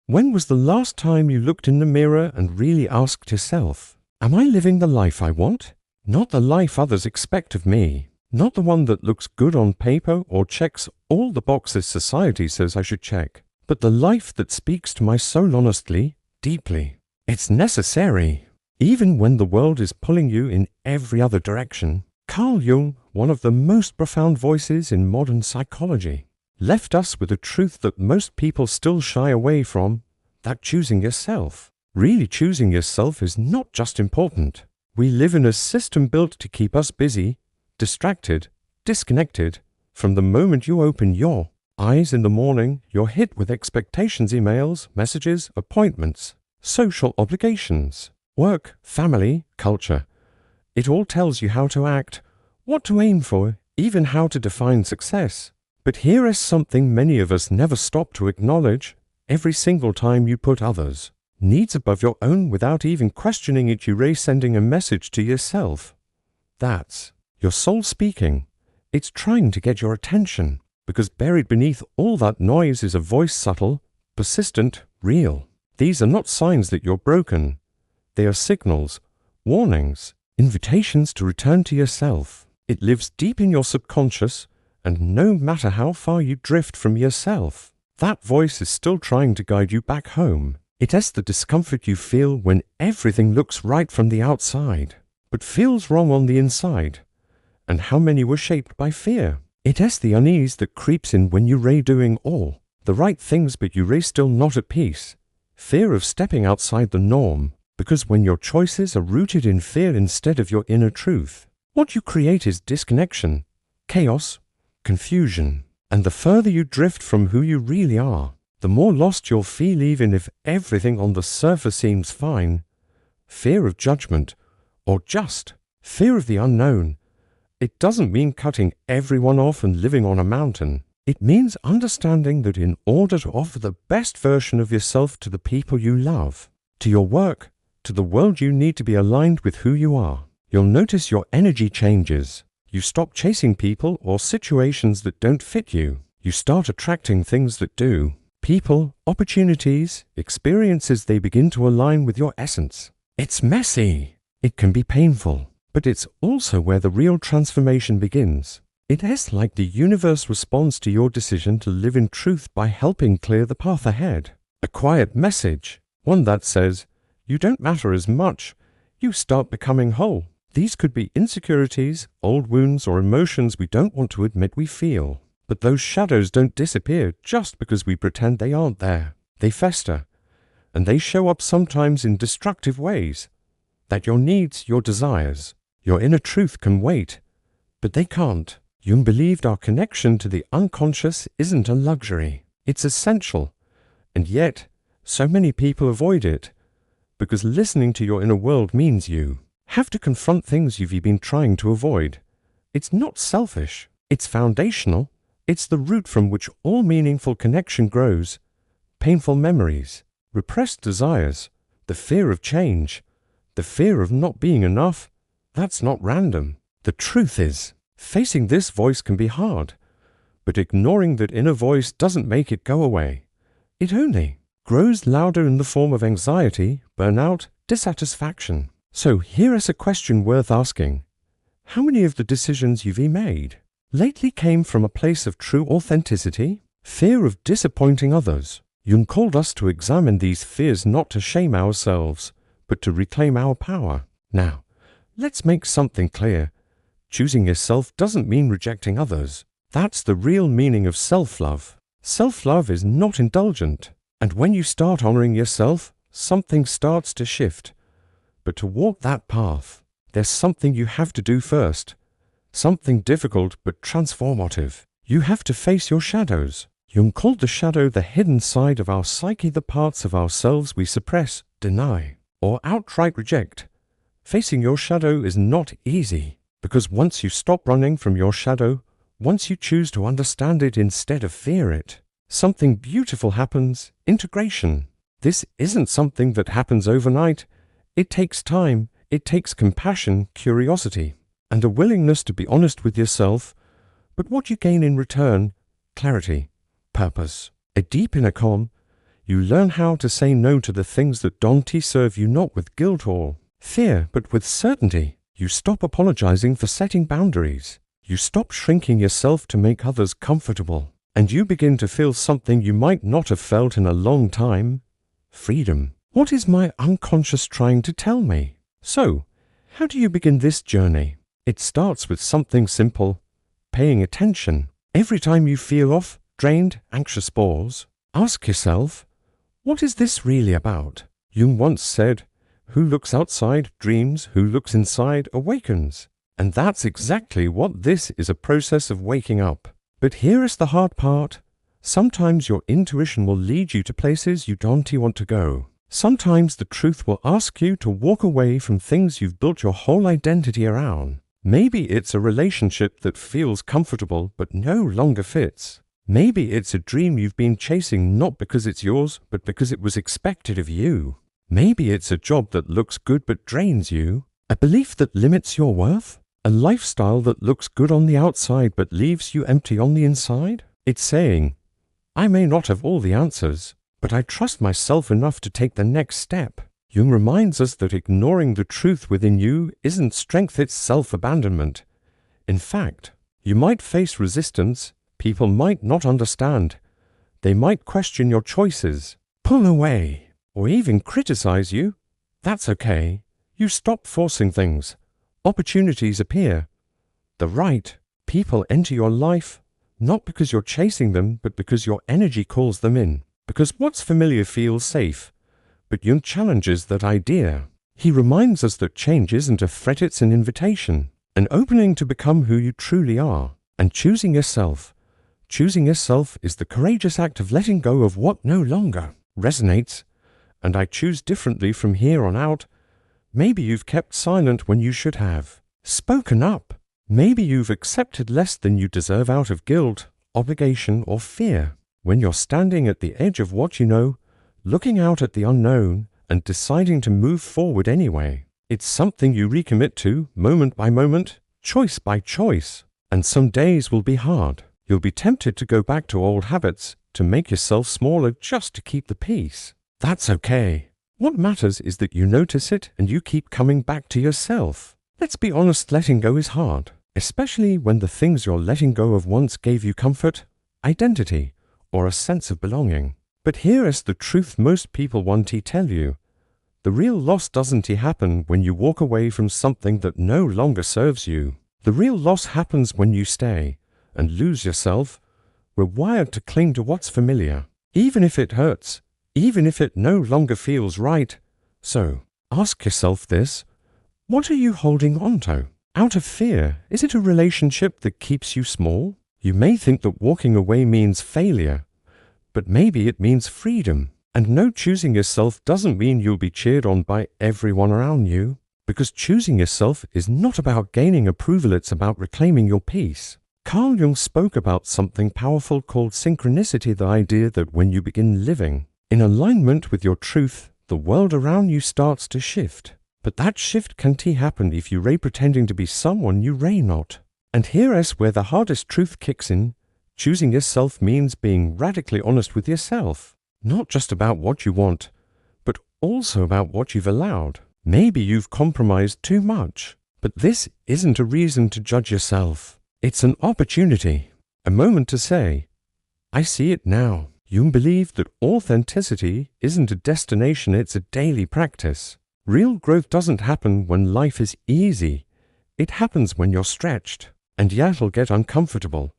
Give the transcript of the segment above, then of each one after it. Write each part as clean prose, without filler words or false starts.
When was the last time you looked in the mirror and really asked yourself, am I living the life I want? Not the life others expect of me. Not the one that looks good on paper or checks all the boxes society says I should check, but the life that speaks to my soul honestly, deeply. It's necessary. Even when the world is pulling you in every other direction. Carl Jung, one of the most profound voices in modern psychology, left us with a truth that most people still shy away from, that choosing yourself. Really choosing yourself is not just important. We live in a system built to keep us busy, distracted, disconnected. From the moment you open your eyes in the morning, you're hit with expectations, emails, messages, appointments, social obligations, work, family, culture. It all tells you how to act, what to aim for, even how to define success. But here is something many of us never stop to acknowledge. Every single time you put others' needs above your own without even questioning it, you're sending a message to yourself. That's your soul speaking. It's trying to get your attention, because buried beneath all that noise is a voice, subtle, persistent, real. These are not signs that you're broken. They are signals, warnings, invitations to return to yourself. It lives deep in your subconscious, and no matter how far you drift from yourself, that voice is still trying to guide you back home. It is the discomfort you feel when everything looks right from the outside, but feels wrong on the inside. And how many were shaped by fear? It is the unease that creeps in when you're doing all the right things but you're still not at peace. Fear of stepping outside the norm, because when your choices are rooted in fear instead of your inner truth, what you create is disconnection, chaos, confusion. And the further you drift from who you really are, the more lost you'll feel even if everything on the surface seems fine. Fear of judgment, or just fear of the unknown. It doesn't mean cutting everyone off and living on a mountain. It means understanding that in order to offer the best version of yourself to the people you love, to your work, to the world, you need to be aligned with who you are. You'll notice your energy changes. You stop chasing people or situations that don't fit you. You start attracting things that do. People, opportunities, experiences, they begin to align with your essence. It's messy. It can be painful. But it's also where the real transformation begins. It is like the universe responds to your decision to live in truth by helping clear the path ahead. A quiet message, one that says, you don't matter as much. You start becoming whole. These could be insecurities, old wounds, or emotions we don't want to admit we feel. But those shadows don't disappear just because we pretend they aren't there. They fester, and they show up sometimes in destructive ways. That your needs, your desires, your inner truth can wait, but they can't. Jung believed our connection to the unconscious isn't a luxury. It's essential, and yet so many people avoid it, because listening to your inner world means you have to confront things you've been trying to avoid. It's not selfish. It's foundational. It's the root from which all meaningful connection grows. Painful memories, repressed desires, the fear of change, the fear of not being enough, that's not random. The truth is, facing this voice can be hard, but ignoring that inner voice doesn't make it go away. It only grows louder in the form of anxiety, burnout, dissatisfaction. So here is a question worth asking. How many of the decisions you've made lately came from a place of true authenticity? Fear of disappointing others. Jung called us to examine these fears, not to shame ourselves, but to reclaim our power. Now, let's make something clear. Choosing yourself doesn't mean rejecting others. That's the real meaning of self-love. Self-love is not indulgent. And when you start honoring yourself, something starts to shift. But to walk that path, there's something you have to do first. Something difficult but transformative. You have to face your shadows. Jung called the shadow the hidden side of our psyche, the parts of ourselves we suppress, deny, or outright reject. Facing your shadow is not easy, because once you stop running from your shadow, once you choose to understand it instead of fear it, something beautiful happens. Integration. This isn't something that happens overnight. It takes time, it takes compassion, curiosity, and a willingness to be honest with yourself. But what you gain in return, clarity, purpose, a deep inner calm. You learn how to say no to the things that don't serve you, not with guilt or fear, but with certainty. You stop apologizing for setting boundaries. You stop shrinking yourself to make others comfortable. And you begin to feel something you might not have felt in a long time. Freedom. What is my unconscious trying to tell me? So, how do you begin this journey? It starts with something simple. Paying attention. Every time you feel off, drained, anxious, pause, ask yourself, what is this really about? Jung once said, who looks outside dreams, who looks inside awakens. And that's exactly what this is, a process of waking up. But here is the hard part. Sometimes your intuition will lead you to places you don't want to go. Sometimes the truth will ask you to walk away from things you've built your whole identity around. Maybe it's a relationship that feels comfortable but no longer fits. Maybe it's a dream you've been chasing not because it's yours, but because it was expected of you. Maybe it's a job that looks good but drains you. A belief that limits your worth. A lifestyle that looks good on the outside but leaves you empty on the inside. It's saying, I may not have all the answers, but I trust myself enough to take the next step. Jung reminds us that ignoring the truth within you isn't strength, it's self-abandonment. In fact, you might face resistance. People might not understand. They might question your choices, pull away, or even criticize you. That's okay. You stop forcing things. Opportunities appear. The right people enter your life, not because you're chasing them, but because your energy calls them in. Because what's familiar feels safe. But Jung challenges that idea. He reminds us that change isn't a threat, it's an invitation, an opening to become who you truly are. And choosing yourself. Choosing yourself is the courageous act of letting go of what no longer resonates. And I choose differently from here on out. Maybe you've kept silent when you should have spoken up. Maybe you've accepted less than you deserve out of guilt, obligation, or fear. When you're standing at the edge of what you know, looking out at the unknown, and deciding to move forward anyway, it's something you recommit to, moment by moment, choice by choice. And some days will be hard. You'll be tempted to go back to old habits, to make yourself smaller just to keep the peace. That's okay. What matters is that you notice it and you keep coming back to yourself. Let's be honest, letting go is hard, especially when the things you're letting go of once gave you comfort, identity, or a sense of belonging. But here is the truth most people want to tell you. The real loss doesn't happen when you walk away from something that no longer serves you. The real loss happens when you stay and lose yourself. We're wired to cling to what's familiar, even if it hurts, even if it no longer feels right. So, ask yourself this. What are you holding on to? Out of fear, is it a relationship that keeps you small? You may think that walking away means failure, but maybe it means freedom. And no, choosing yourself doesn't mean you'll be cheered on by everyone around you, because choosing yourself is not about gaining approval, it's about reclaiming your peace. Carl Jung spoke about something powerful called synchronicity, the idea that when you begin living in alignment with your truth, the world around you starts to shift. But that shift can't happen if you pretending to be someone you not. And here is where the hardest truth kicks in. Choosing yourself means being radically honest with yourself, not just about what you want, but also about what you've allowed. Maybe you've compromised too much, but this isn't a reason to judge yourself. It's an opportunity, a moment to say, I see it now. You believe that authenticity isn't a destination, it's a daily practice. Real growth doesn't happen when life is easy. It happens when you're stretched. And yeah, it'll get uncomfortable.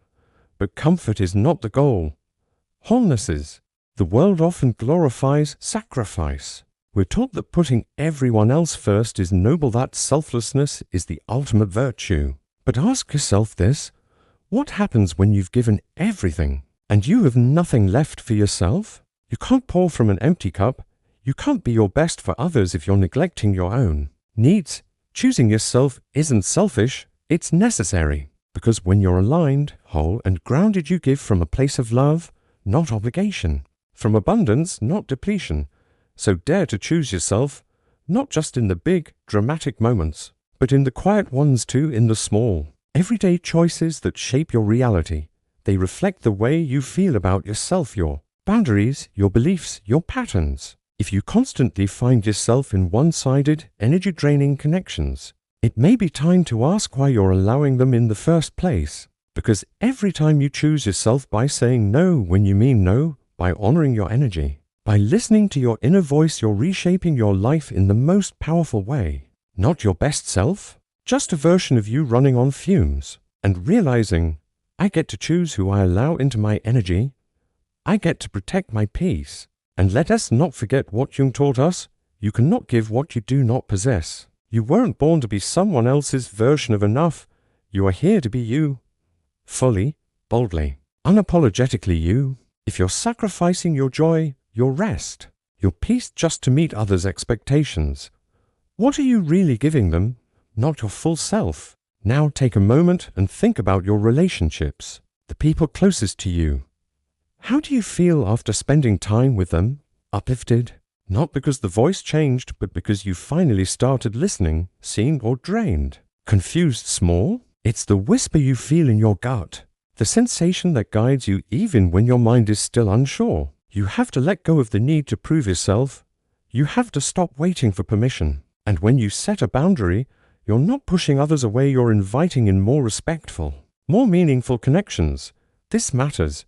But comfort is not the goal. Wholeness is. The world often glorifies sacrifice. We're taught that putting everyone else first is noble, that selflessness is the ultimate virtue. But ask yourself this. What happens when you've given everything and you have nothing left for yourself? You can't pour from an empty cup. You can't be your best for others if you're neglecting your own needs. Choosing yourself isn't selfish, it's necessary. Because when you're aligned, whole, and grounded, you give from a place of love, not obligation. From abundance, not depletion. So dare to choose yourself, not just in the big, dramatic moments, but in the quiet ones too, in the small, everyday choices that shape your reality. They reflect the way you feel about yourself, your Boundaries, your beliefs, your patterns. If you constantly find yourself in one-sided, energy-draining connections, it may be time to ask why you're allowing them in the first place. Because every time you choose yourself by saying no when you mean no, by honoring your energy, by listening to your inner voice, you're reshaping your life in the most powerful way. Not your best self, just a version of you running on fumes, and realizing, I get to choose who I allow into my energy. I get to protect my peace. And let us not forget what Jung taught us. You cannot give what you do not possess. You weren't born to be someone else's version of enough. You are here to be you. Fully, boldly, unapologetically you. If you're sacrificing your joy, your rest, your peace just to meet others' expectations, what are you really giving them? Not your full self. Now take a moment and think about your relationships, the people closest to you. How do you feel after spending time with them? Uplifted? Not because the voice changed, but because you finally started listening, seen, or drained. Confused? Small? It's the whisper you feel in your gut, the sensation that guides you even when your mind is still unsure. You have to let go of the need to prove yourself. You have to stop waiting for permission. And when you set a boundary, you're not pushing others away, you're inviting in more respectful, more meaningful connections. This matters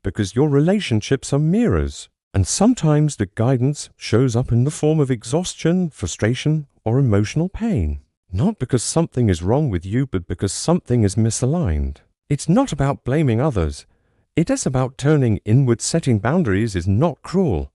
because your relationships are mirrors, and sometimes the guidance shows up in the form of exhaustion, frustration, or emotional pain. Not because something is wrong with you, but because something is misaligned. It's not about blaming others. It is about turning inward. Setting boundaries is not cruel.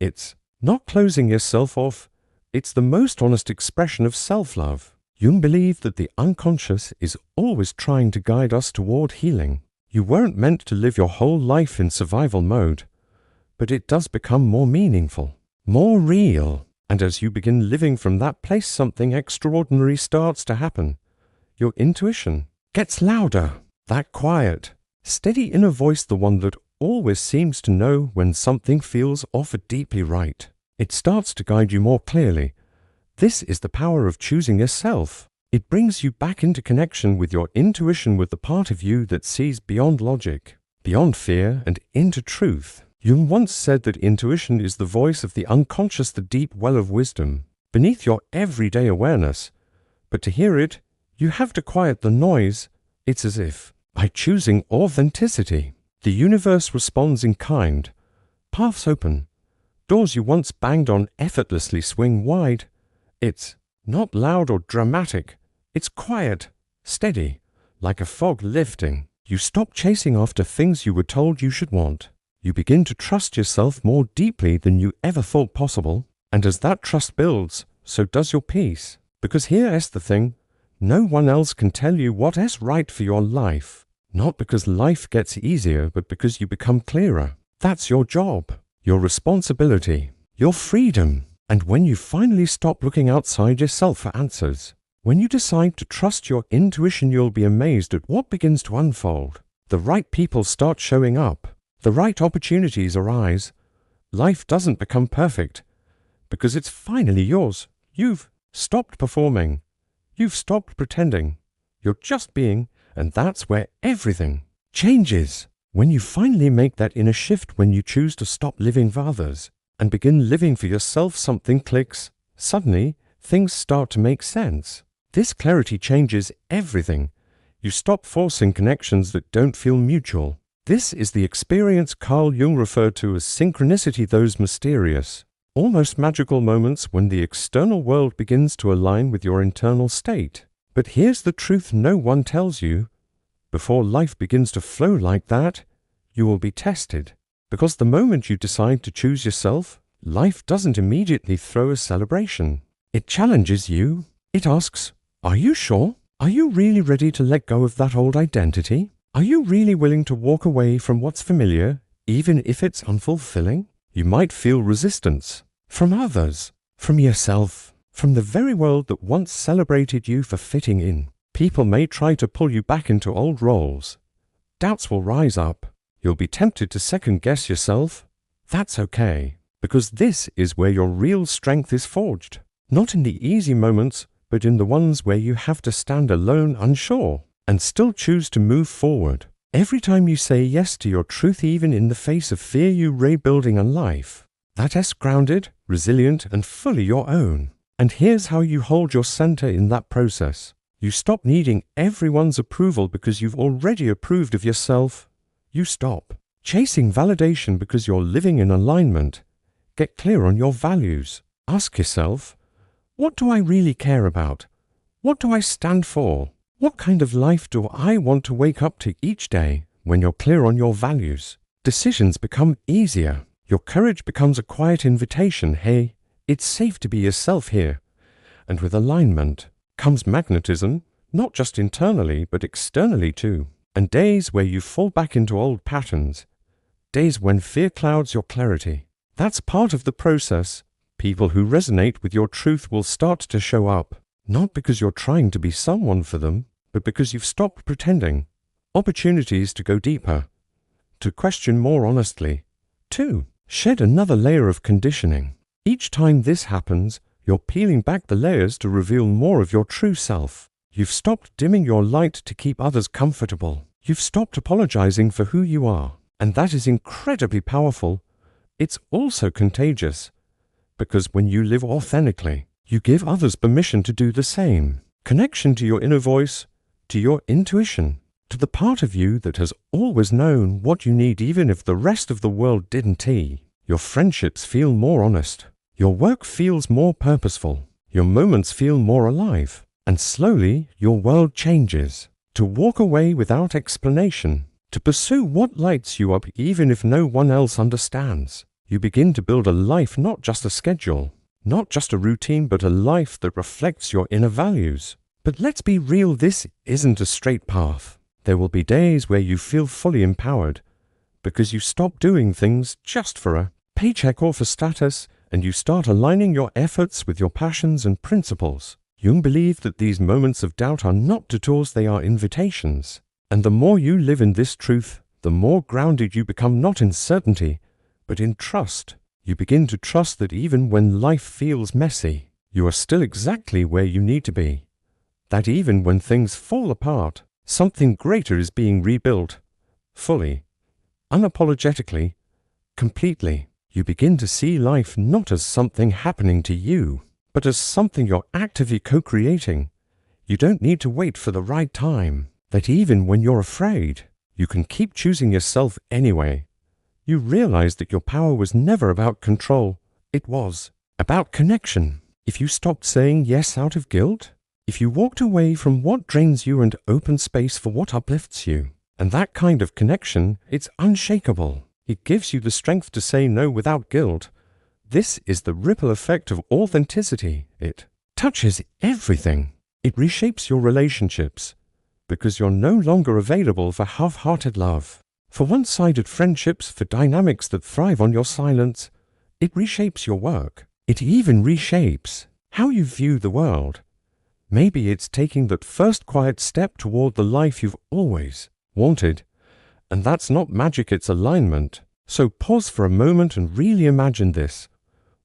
It's not closing yourself off. It's the most honest expression of self-love. Jung believed that the unconscious is always trying to guide us toward healing. You weren't meant to live your whole life in survival mode, but it does become more meaningful, more real. And as you begin living from that place, something extraordinary starts to happen. Your intuition gets louder, that quiet, steady inner voice, the one that always seems to know when something feels off or deeply right. It starts to guide you more clearly. This is the power of choosing yourself. It brings you back into connection with your intuition, with the part of you that sees beyond logic, beyond fear, and into truth. Jung once said that intuition is the voice of the unconscious, the deep well of wisdom, beneath your everyday awareness. But to hear it, you have to quiet the noise. It's as if, by choosing authenticity, the universe responds in kind. Paths open. Doors you once banged on effortlessly swing wide. It's not loud or dramatic. It's quiet, steady, like a fog lifting. You stop chasing after things you were told you should want. You begin to trust yourself more deeply than you ever thought possible. And as that trust builds, so does your peace. Because here's the thing, no one else can tell you what is right for your life. Not because life gets easier, but because you become clearer. That's your job, your responsibility, your freedom. And when you finally stop looking outside yourself for answers, when you decide to trust your intuition, you'll be amazed at what begins to unfold. The right people start showing up. The right opportunities arise. Life doesn't become perfect because it's finally yours. You've stopped performing. You've stopped pretending. You're just being, and that's where everything changes. When you finally make that inner shift, when you choose to stop living for others and begin living for yourself, something clicks. Suddenly, things start to make sense. This clarity changes everything. You stop forcing connections that don't feel mutual. This is the experience Carl Jung referred to as synchronicity, those mysterious, almost magical moments when the external world begins to align with your internal state. But here's the truth no one tells you. Before life begins to flow like that, you will be tested. Because the moment you decide to choose yourself, life doesn't immediately throw a celebration. It challenges you. It asks, are you sure? Are you really ready to let go of that old identity? Are you really willing to walk away from what's familiar, even if it's unfulfilling? You might feel resistance from others, from yourself, from the very world that once celebrated you for fitting in. People may try to pull you back into old roles. Doubts will rise up. You'll be tempted to second-guess yourself. That's okay, because this is where your real strength is forged. Not in the easy moments, but in the ones where you have to stand alone, unsure, and still choose to move forward. Every time you say yes to your truth, even in the face of fear, you rebuilding a life that is grounded, resilient, and fully your own. And here's how you hold your center in that process. You stop needing everyone's approval because you've already approved of yourself. You stop chasing validation because you're living in alignment. Get clear on your values. Ask yourself, what do I really care about? What do I stand for? What kind of life do I want to wake up to each day? When you're clear on your values, decisions become easier. Your courage becomes a quiet invitation. Hey, it's safe to be yourself here. And with alignment comes magnetism, not just internally, but externally too. And days where you fall back into old patterns, days when fear clouds your clarity. That's part of the process. People who resonate with your truth will start to show up, not because you're trying to be someone for them, but because you've stopped pretending. Opportunities to go deeper, to question more honestly, to shed another layer of conditioning. Each time this happens, you're peeling back the layers to reveal more of your true self. You've stopped dimming your light to keep others comfortable. You've stopped apologizing for who you are. And that is incredibly powerful. It's also contagious, because when you live authentically, you give others permission to do the same. Connection to your inner voice, to your intuition, to the part of you that has always known what you need even if the rest of the world didn't. Your friendships feel more honest. Your work feels more purposeful. Your moments feel more alive. And slowly, your world changes. To walk away without explanation. To pursue what lights you up even if no one else understands. You begin to build a life, not just a schedule. Not just a routine, but a life that reflects your inner values. But let's be real, this isn't a straight path. There will be days where you feel fully empowered because you stop doing things just for a paycheck or for status, and you start aligning your efforts with your passions and principles. Jung believed that these moments of doubt are not detours, they are invitations. And the more you live in this truth, the more grounded you become, not in certainty, but in trust. You begin to trust that even when life feels messy, you are still exactly where you need to be. That even when things fall apart, something greater is being rebuilt, fully, unapologetically, completely. You begin to see life not as something happening to you, but as something you're actively co-creating. You don't need to wait for the right time. That even when you're afraid, you can keep choosing yourself anyway. You realize that your power was never about control. It was about connection. If you stopped saying yes out of guilt, if you walked away from what drains you and opened space for what uplifts you, and that kind of connection, it's unshakable. It gives you the strength to say no without guilt. This is the ripple effect of authenticity. It touches everything. It reshapes your relationships, because you're no longer available for half-hearted love, for one-sided friendships, for dynamics that thrive on your silence. It reshapes your work. It even reshapes how you view the world. Maybe it's taking that first quiet step toward the life you've always wanted. And that's not magic, it's alignment. So pause for a moment and really imagine this.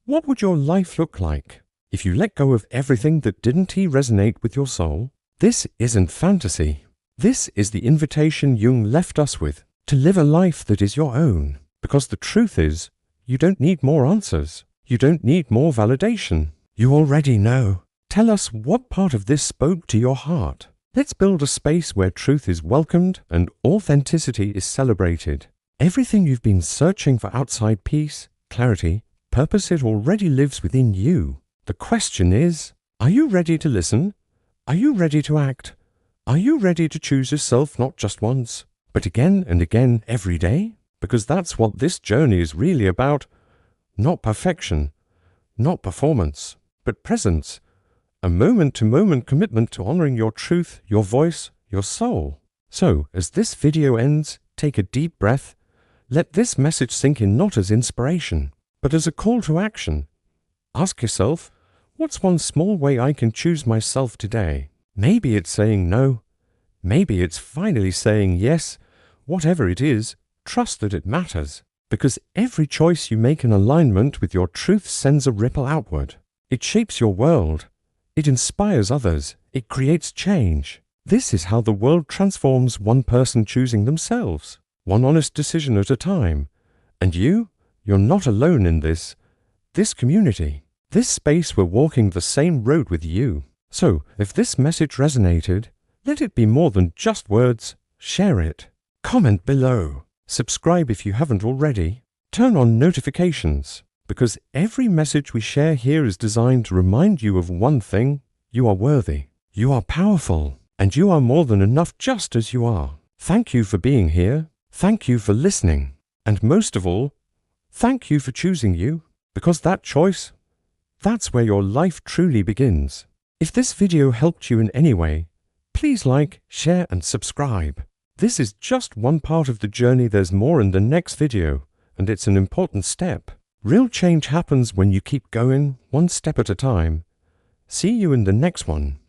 What would your life look like if you let go of everything that didn't resonate with your soul? This isn't fantasy. This is the invitation Jung left us with, to live a life that is your own. Because the truth is, you don't need more answers. You don't need more validation. You already know. Tell us what part of this spoke to your heart. Let's build a space where truth is welcomed and authenticity is celebrated. Everything you've been searching for outside peace, clarity, purpose, it already lives within you. The question is, are you ready to listen? Are you ready to act? Are you ready to choose yourself not just once, but again and again every day? Because that's what this journey is really about. Not perfection, not performance, but presence. A moment-to-moment commitment to honoring your truth, your voice, your soul. So, as this video ends, take a deep breath. Let this message sink in, not as inspiration, but as a call to action. Ask yourself, what's one small way I can choose myself today? Maybe it's saying no. Maybe it's finally saying yes. Whatever it is, trust that it matters. Because every choice you make in alignment with your truth sends a ripple outward. It shapes your world. It inspires others. It creates change. This is how the world transforms, one person choosing themselves, one honest decision at a time. And you're not alone in this community. This space, we're walking the same road with you. So, if this message resonated, let it be more than just words. Share it. Comment below. Subscribe if you haven't already. Turn on notifications, because every message we share here is designed to remind you of one thing: you are worthy, you are powerful, and you are more than enough just as you are. Thank you for being here. Thank you for listening. And most of all, thank you for choosing you, because that choice, that's where your life truly begins. If this video helped you in any way, please like, share, and subscribe. This is just one part of the journey. There's more in the next video, and it's an important step. Real change happens when you keep going, one step at a time. See you in the next one.